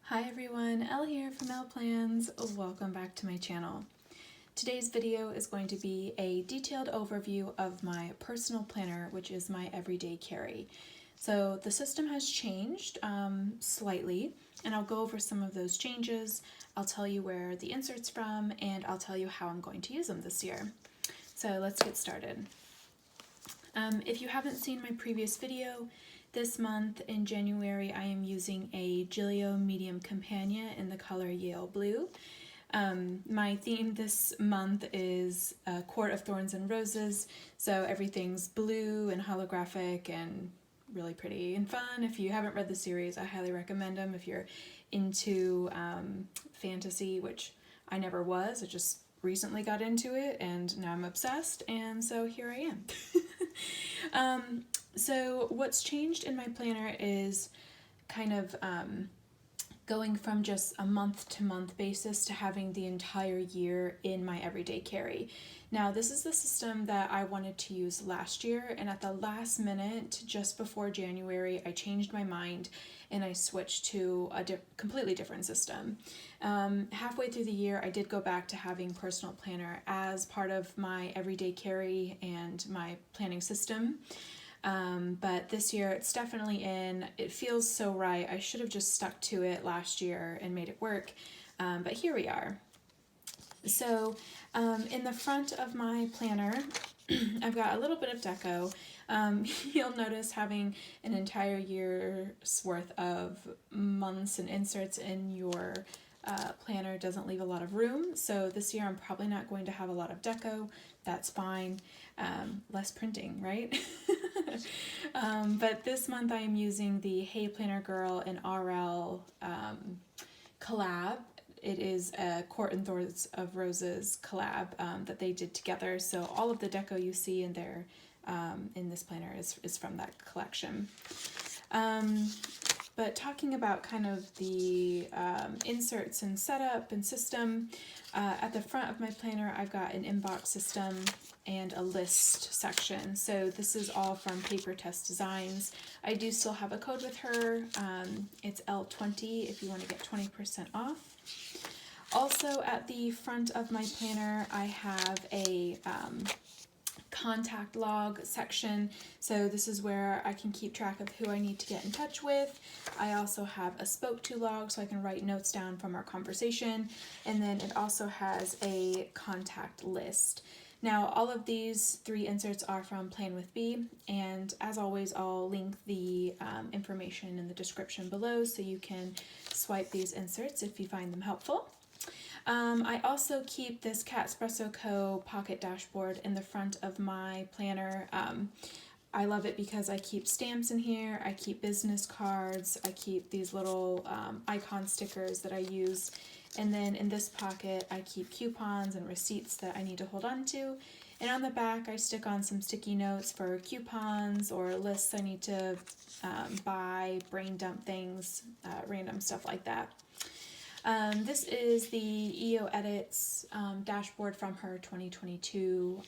Hi everyone, Elle here from Haroo Plans. Welcome back to my channel. Today's video is going to be a detailed overview of my personal planner, which is my everyday carry. So the system has changed slightly, and I'll go over some of those changes. I'll tell you where the insert's from, and I'll tell you how I'm going to use them this year. So let's get started. If you haven't seen my previous video, this month in January I am using a Gillio Medium Companion in the color Yale Blue. My theme this month is Court of Thorns and Roses, so everything's blue and holographic and really pretty and fun. If you haven't read the series, I highly recommend them. If you're into fantasy, which I never was, I just recently got into it and now I'm obsessed, and so here I am. So what's changed in my planner is kind of going from just a month-to-month basis to having the entire year in my everyday carry. Now, this is the system that I wanted to use last year, and at the last minute, just before January, I changed my mind and I switched to a completely different system. Halfway through the year, I did go back to having personal planner as part of my everyday carry and my planning system. But this year it's definitely in. It feels so right. I should have just stuck to it last year and made it work, but here we are. So in the front of my planner, I've got a little bit of Deco. You'll notice having an entire year's worth of months and inserts in your planner doesn't leave a lot of room. So this year I'm probably not going to have a lot of Deco. That's fine. Less printing, right? But this month I am using the Hey Planner Girl and RL collab. It is a Court and Thorns of Roses collab that they did together. So all of the Deco you see in there in this planner is from that collection. But talking about kind of the inserts and setup and system, at the front of my planner I've got an inbox system and a list section. So this is all from Paper Test Designs. I do still have a code with her. It's L20 if you want to get 20% off. Also at the front of my planner I have a contact log section. So this is where I can keep track of who I need to get in touch with. I also have a spoke to log so I can write notes down from our conversation. And then it also has a contact list. Now all of these three inserts are from Plan with Bee, and as always I'll link the information in the description below so you can swipe these inserts if you find them helpful. I also keep this PPCo pocket dashboard in the front of my planner. I love it because I keep stamps in here, I keep business cards, I keep these little icon stickers that I use, and then in this pocket I keep coupons and receipts that I need to hold on to, and on the back I stick on some sticky notes for coupons or lists I need to buy, brain dump things, random stuff like that. This is the EOEdits dashboard from her 2022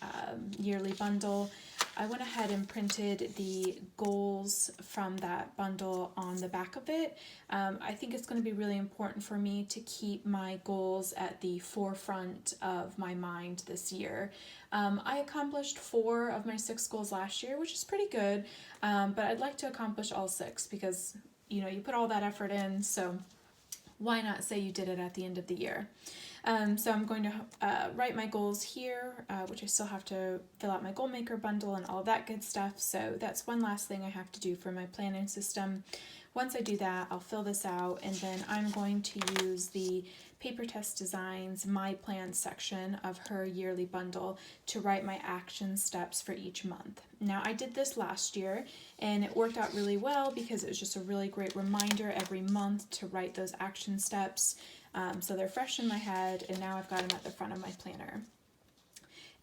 yearly bundle. I went ahead and printed the goals from that bundle on the back of it. I think it's going to be really important for me to keep my goals at the forefront of my mind this year. I accomplished 4 of my 6 goals last year, which is pretty good, but I'd like to accomplish all 6 because, you know, you put all that effort in, so why not say you did it at the end of the year? So I'm going to write my goals here, which I still have to fill out my goal maker bundle and all of that good stuff. So that's one last thing I have to do for my planning system. Once I do that, I'll fill this out, and then I'm going to use the Paper Test Designs My Plan section of her yearly bundle to write my action steps for each month. Now I did this last year and it worked out really well because it was just a really great reminder every month to write those action steps. So they're fresh in my head, and now I've got them at the front of my planner.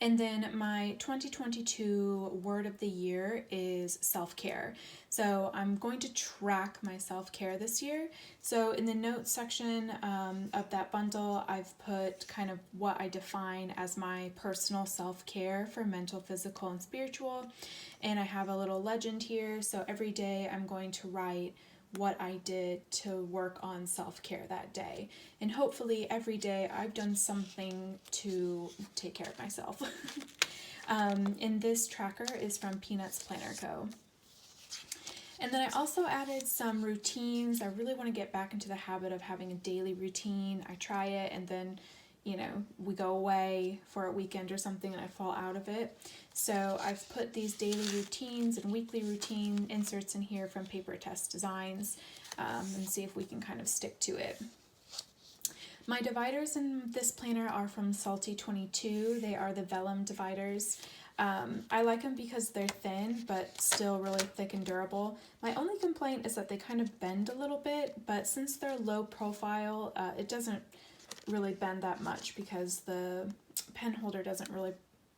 And then my 2022 word of the year is self-care. So I'm going to track my self-care this year. So in the notes section of that bundle, I've put kind of what I define as my personal self-care for mental, physical, and spiritual. And I have a little legend here. So every day I'm going to write what I did to work on self-care that day. And hopefully every day I've done something to take care of myself. And this tracker is from Peanuts Planner Co. And then I also added some routines. I really want to get back into the habit of having a daily routine. I try it and then, you know, we go away for a weekend or something and I fall out of it. So I've put these daily routines and weekly routine inserts in here from Paper Test Designs, and see if we can kind of stick to it. My dividers in this planner are from Salty 22. They are the vellum dividers. I like them because they're thin, but still really thick and durable. My only complaint is that they kind of bend a little bit, but since they're low profile, it doesn't really bend that much because the pen holder doesn't really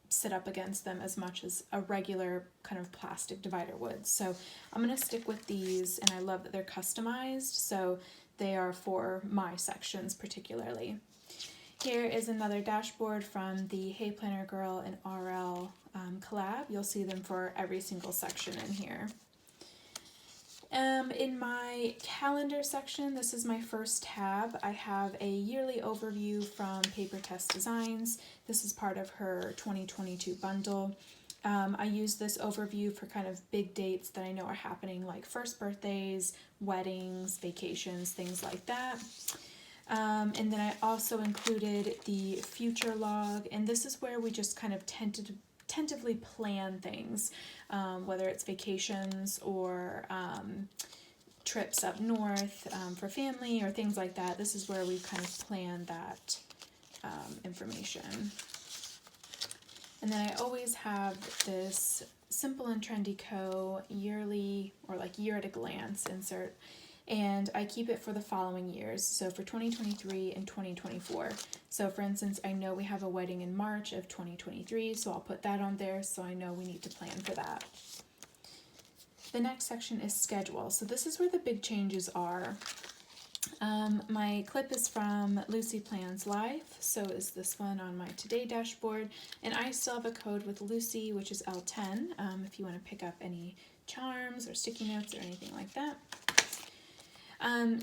sit up against them as much as a regular kind of plastic divider would. So I'm going to stick with these, and I love that they're customized, so they are for my sections particularly. Here is another dashboard from the Hey Planner Girl and RL collab. You'll see them for every single section in here. In my calendar section, this is my first tab. I have a yearly overview from Paper Test Designs. This is part of her 2022 bundle. I use this overview for kind of big dates that I know are happening, like first birthdays, weddings, vacations, things like that. And then I also included the future log, and this is where we just kind of tentatively plan things, whether it's vacations or trips up north for family or things like that. This is where we kind of plan that information. And then I always have this Simple and Trendy Co. yearly or like year at a glance insert, and I keep it for the following years, so for 2023 and 2024. So for instance, I know we have a wedding in March of 2023, so I'll put that on there so I know we need to plan for that. The next section is schedule. So this is where the big changes are. My clip is from Lucy Plans Life, so is this one on my Today dashboard, and I still have a code with Lucy, which is L10, if you want to pick up any charms or sticky notes or anything like that.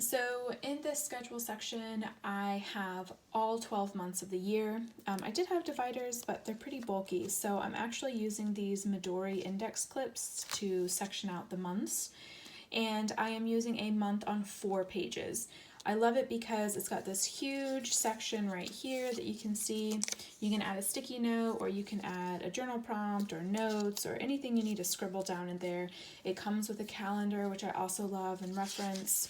So in this schedule section, I have all 12 months of the year. I did have dividers, but they're pretty bulky, so I'm actually using these Midori index clips to section out the months, and I am using a month on 4 pages. I love it because it's got this huge section right here that you can see. You can add a sticky note, or you can add a journal prompt or notes or anything you need to scribble down in there. It comes with a calendar, which I also love and reference.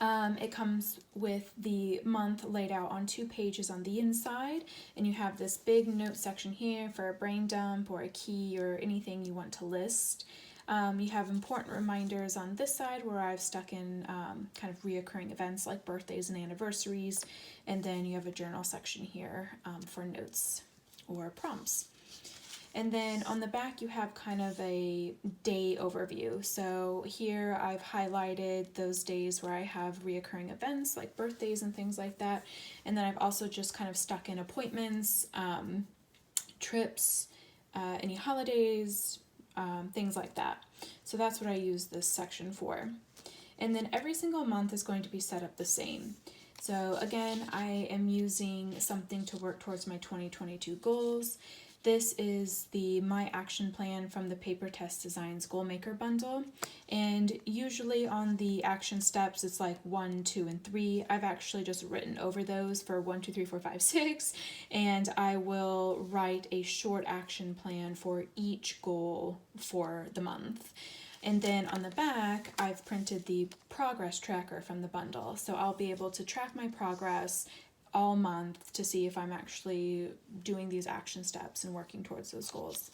It comes with the month laid out on 2 pages on the inside, and you have this big note section here for a brain dump or a key or anything you want to list. You have important reminders on this side where I've stuck in kind of reoccurring events like birthdays and anniversaries, and then you have a journal section here for notes or prompts. And then on the back you have kind of a day overview. So here I've highlighted those days where I have reoccurring events like birthdays and things like that. And then I've also just kind of stuck in appointments, trips, any holidays, things like that. So that's what I use this section for. And then every single month is going to be set up the same. So again, I am using something to work towards my 2022 goals. This is the My Action Plan from the Paper Test Designs Goal Maker bundle, and usually on the action steps it's like 1, 2, and 3. I've actually just written over those for 1, 2, 3, 4, 5, 6, and I will write a short action plan for each goal for the month. And then on the back, I've printed the progress tracker from the bundle, so I'll be able to track my progress all month to see if I'm actually doing these action steps and working towards those goals.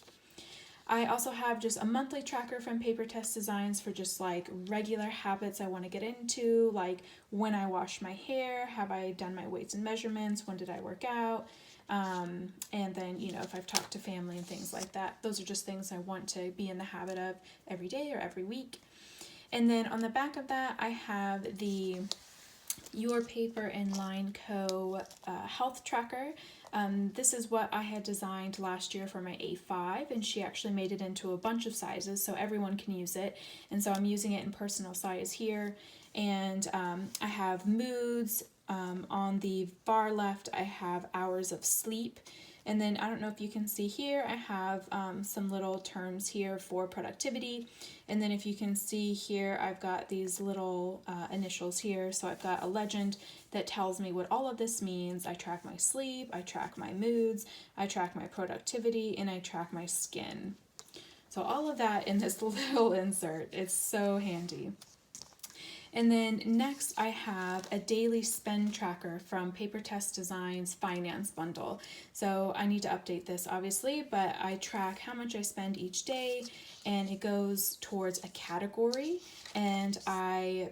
I also have just a monthly tracker from Paper Test Designs for just like regular habits I want to get into, like when I wash my hair, have I done my weights and measurements, when did I work out, and then, you know, if I've talked to family and things like that. Those are just things I want to be in the habit of every day or every week. And then on the back of that, I have the Your Paper and Line Co. Health Tracker. This is what I had designed last year for my A5, and she actually made it into a bunch of sizes so everyone can use it. And so I'm using it in personal size here. And I have moods. On the far left, I have hours of sleep. And then I don't know if you can see here, I have some little terms here for productivity. And then if you can see here, I've got these little initials here. So I've got a legend that tells me what all of this means. I track my sleep, I track my moods, I track my productivity, and I track my skin. So all of that in this little insert. It's so handy. And then next I have a daily spend tracker from Paper Test Designs Finance Bundle. So I need to update this obviously, but I track how much I spend each day, and it goes towards a category, and I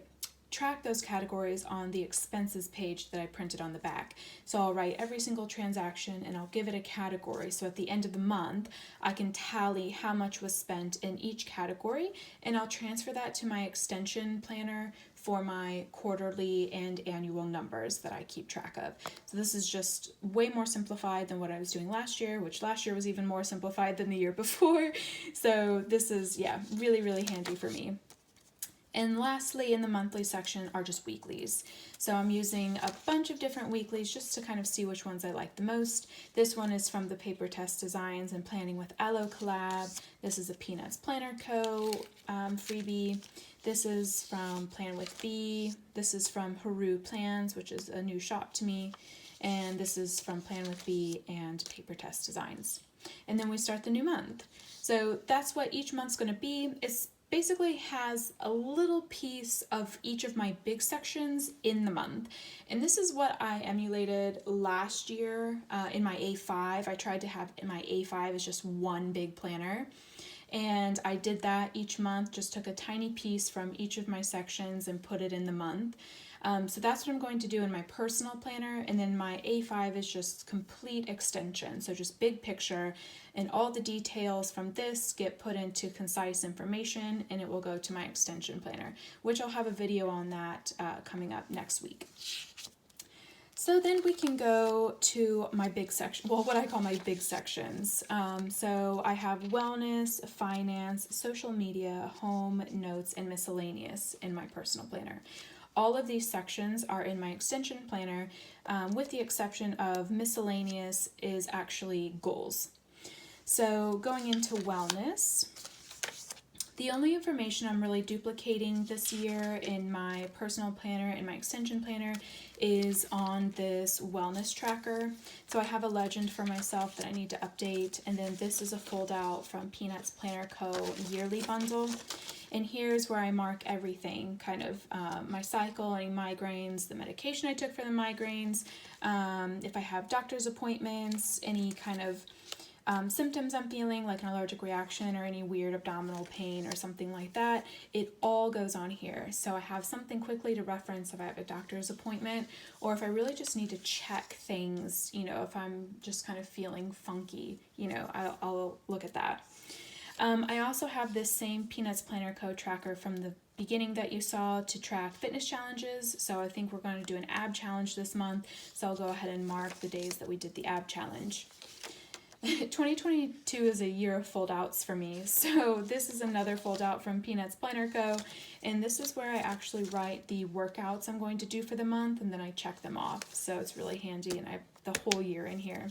track those categories on the expenses page that I printed on the back. So I'll write every single transaction and I'll give it a category. So at the end of the month, I can tally how much was spent in each category, and I'll transfer that to my extension planner for my quarterly and annual numbers that I keep track of. So this is just way more simplified than what I was doing last year, which last year was even more simplified than the year before. So this is, yeah, really, really handy for me. And lastly, in the monthly section are just weeklies. So I'm using a bunch of different weeklies just to kind of see which ones I like the most. This one is from the Paper Test Designs and Planning with Aloe collab. This is a Peanuts Planner Co. Freebie. This is from Plan with B. This is from Haroo Plans, which is a new shop to me. And this is from Plan with B and Paper Test Designs. And then we start the new month. So that's what each month's going to be. It's basically has a little piece of each of my big sections in the month. And this is what I emulated last year in my A5. I tried to have my A5 as just one big planner. And I did that each month, just took a tiny piece from each of my sections and put it in the month. So that's what I'm going to do in my personal planner, and then my A5 is just complete extension, so just big picture, and all the details from this get put into concise information, and it will go to my extension planner, which I'll have a video on that coming up next week. So then we can go to my big section, well, what I call my big sections. So I have wellness, finance, social media, home, notes, and miscellaneous in my personal planner. All of these sections are in my extension planner, with the exception of miscellaneous is actually goals. So going into wellness, the only information I'm really duplicating this year in my personal planner and my extension planner is on this wellness tracker. So I have a legend for myself that I need to update, and then this is a fold out from Peanuts Planner Co. yearly bundle. And here's where I mark everything, kind of my cycle, any migraines, the medication I took for the migraines, if I have doctor's appointments, any kind of symptoms I'm feeling, like an allergic reaction or any weird abdominal pain or something like that, it all goes on here. So I have something quickly to reference if I have a doctor's appointment, or if I really just need to check things, you know, if I'm just kind of feeling funky, you know, I'll look at that. I also have this same Peanuts Planner Co. tracker from the beginning that you saw to track fitness challenges. So I think we're going to do an ab challenge this month. So I'll go ahead and mark the days that we did the ab challenge. 2022 is a year of fold outs for me. So this is another fold out from Peanuts Planner Co. And this is where I actually write the workouts I'm going to do for the month, and then I check them off. So it's really handy, and I have the whole year in here.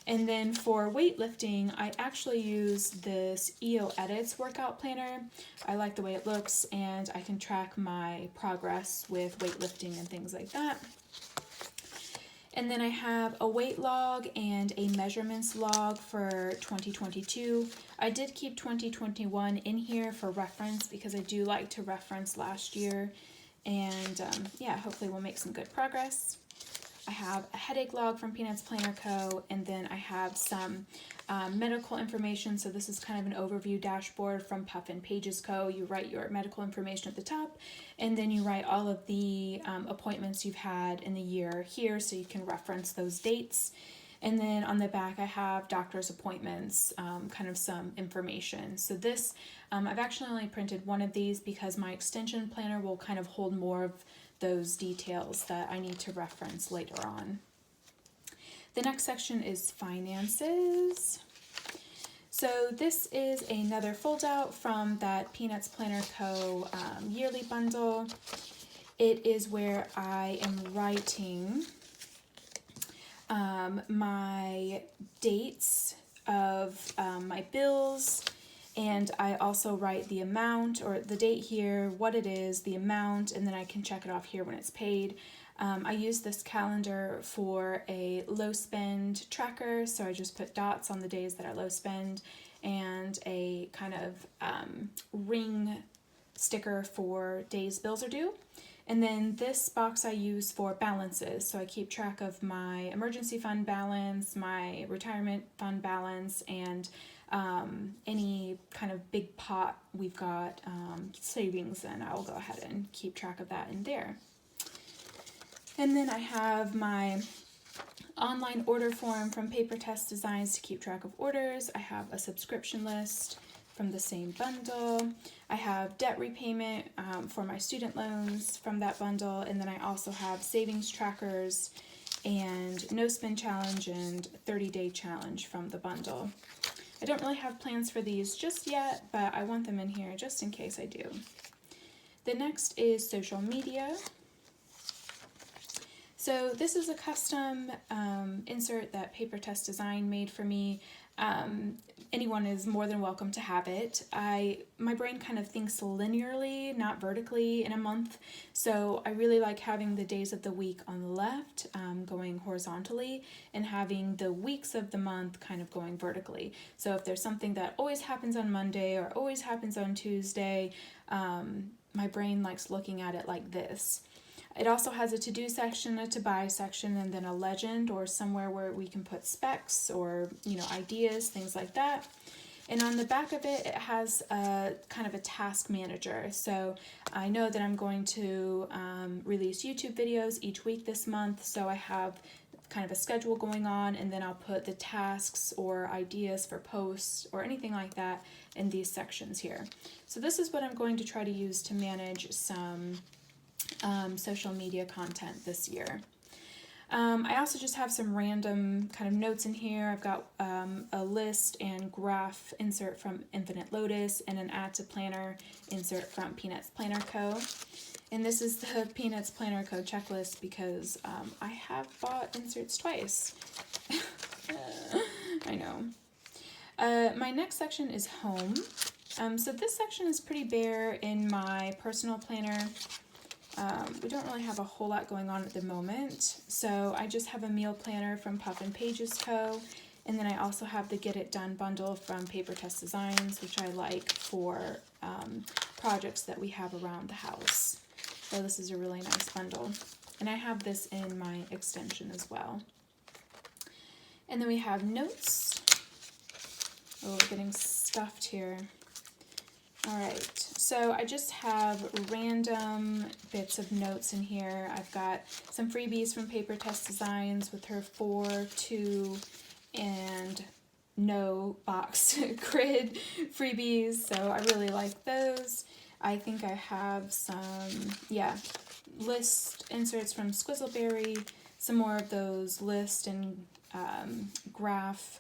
And then for weightlifting, I actually use this EOEdits workout planner. I like the way it looks, and I can track my progress with weightlifting and things like that. And then I have a weight log and a measurements log for 2022. I did keep 2021 in here for reference because I do like to reference last year. And yeah, hopefully we'll make some good progress. I have a headache log from Peanuts Planner Co. And then I have some medical information. So this is kind of an overview dashboard from Puffin Pages Co. You write your medical information at the top, and then you write all of the appointments you've had in the year here, so you can reference those dates. And then on the back, I have doctor's appointments, kind of some information. So this, I've actually only printed one of these because my extension planner will kind of hold more of those details that I need to reference later on. The next section is finances. So this is another fold out from that Peanuts Planner Co. Yearly bundle. It is where I am writing my dates of my bills, and I also write the amount, or the date here, what it is, the amount, and then I can check it off here when it's paid. I use this calendar for a low spend tracker, so I just put dots on the days that are low spend and a kind of ring sticker for days bills are due. And then this box I use for balances, so I keep track of my emergency fund balance, my retirement fund balance, and any kind of big pot we've got savings in. I'll go ahead and keep track of that in there. And then I have my online order form from Paper Test Designs to keep track of orders. I have a subscription list from the same bundle. I have debt repayment for my student loans from that bundle. And then I also have savings trackers and no spend challenge and 30-day challenge from the bundle. I don't really have plans for these just yet, but I want them in here just in case I do. The next is social media. So this is a custom insert that Paper Test Design made for me. Anyone is more than welcome to have it. My brain kind of thinks linearly, not vertically in a month. So I really like having the days of the week on the left going horizontally and having the weeks of the month kind of going vertically. So if there's something that always happens on Monday or always happens on Tuesday, my brain likes looking at it like this. It also has a to-do section, a to-buy section, and then a legend or somewhere where we can put specs or, ideas, things like that. And on the back of it, it has a kind of a task manager. So I know that I'm going to release YouTube videos each week this month. So I have kind of a schedule going on, and then I'll put the tasks or ideas for posts or anything like that in these sections here. So this is what I'm going to try to use to manage some social media content this year. I also just have some random kind of notes in here. I've got a list and graph insert from Infinite Lotus and an add to planner insert from Peanuts Planner Co. And this is the Peanuts Planner Co checklist because I have bought inserts twice. I know. My next section is home. So this section is pretty bare in my personal planner. We don't really have a whole lot going on at the moment, so I just have a meal planner from Puffin Pages Co. And then I also have the Get It Done bundle from Paper Test Designs, which I like for projects that we have around the house. So this is a really nice bundle. And I have this in my extension as well. And then we have notes. Oh, we're getting stuffed here. All right, so I just have random bits of notes in here. I've got some freebies from Paper Test Designs with her 4, 2, and no box grid freebies, so I really like those. I think I have some, list inserts from Squizzleberry, some more of those list and graph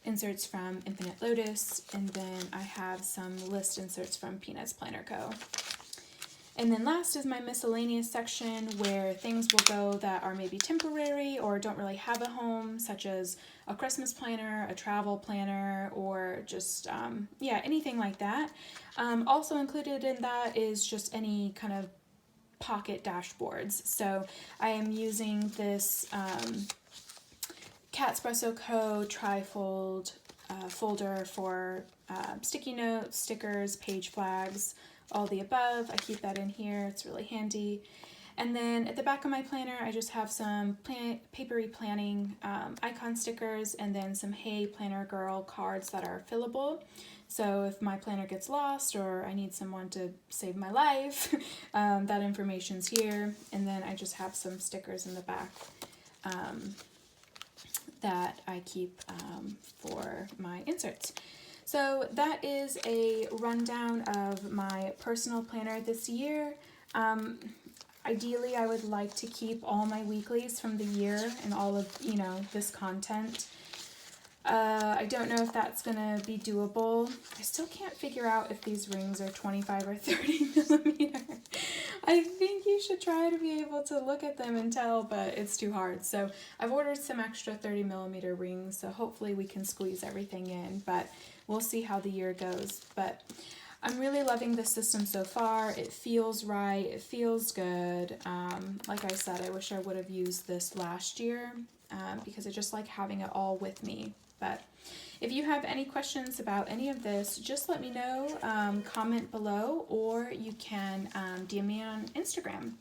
inserts from Infinite Lotus, and then I have some list inserts from Peanuts Planner Co. And then last is my miscellaneous section where things will go that are maybe temporary or don't really have a home, such as a Christmas planner, a travel planner, or just, anything like that. Also included in that is just any kind of pocket dashboards. So I am using this Espresso Co. trifold folder for sticky notes, stickers, page flags, all the above. I keep that in here. It's really handy. And then at the back of my planner, I just have some papery planning icon stickers and then some Hey Planner Girl cards that are fillable. So if my planner gets lost or I need someone to save my life, that information's here. And then I just have some stickers in the back that I keep for my inserts. So that is a rundown of my personal planner this year. Ideally, I would like to keep all my weeklies from the year and all of, you know, this content. I don't know if that's gonna be doable. I still can't figure out if these rings are 25 or 30 millimeter. I think you should try to be able to look at them and tell, but it's too hard. So I've ordered some extra 30 millimeter rings, so hopefully we can squeeze everything in, but we'll see how the year goes. But I'm really loving this system so far. It feels right, it feels good. Like I said, I wish I would have used this last year because I just like having it all with me. But if you have any questions about any of this, just let me know, comment below, or you can DM me on Instagram.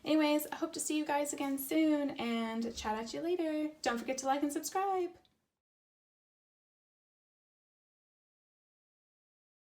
Anyways, I hope to see you guys again soon and chat at you later. Don't forget to like and subscribe.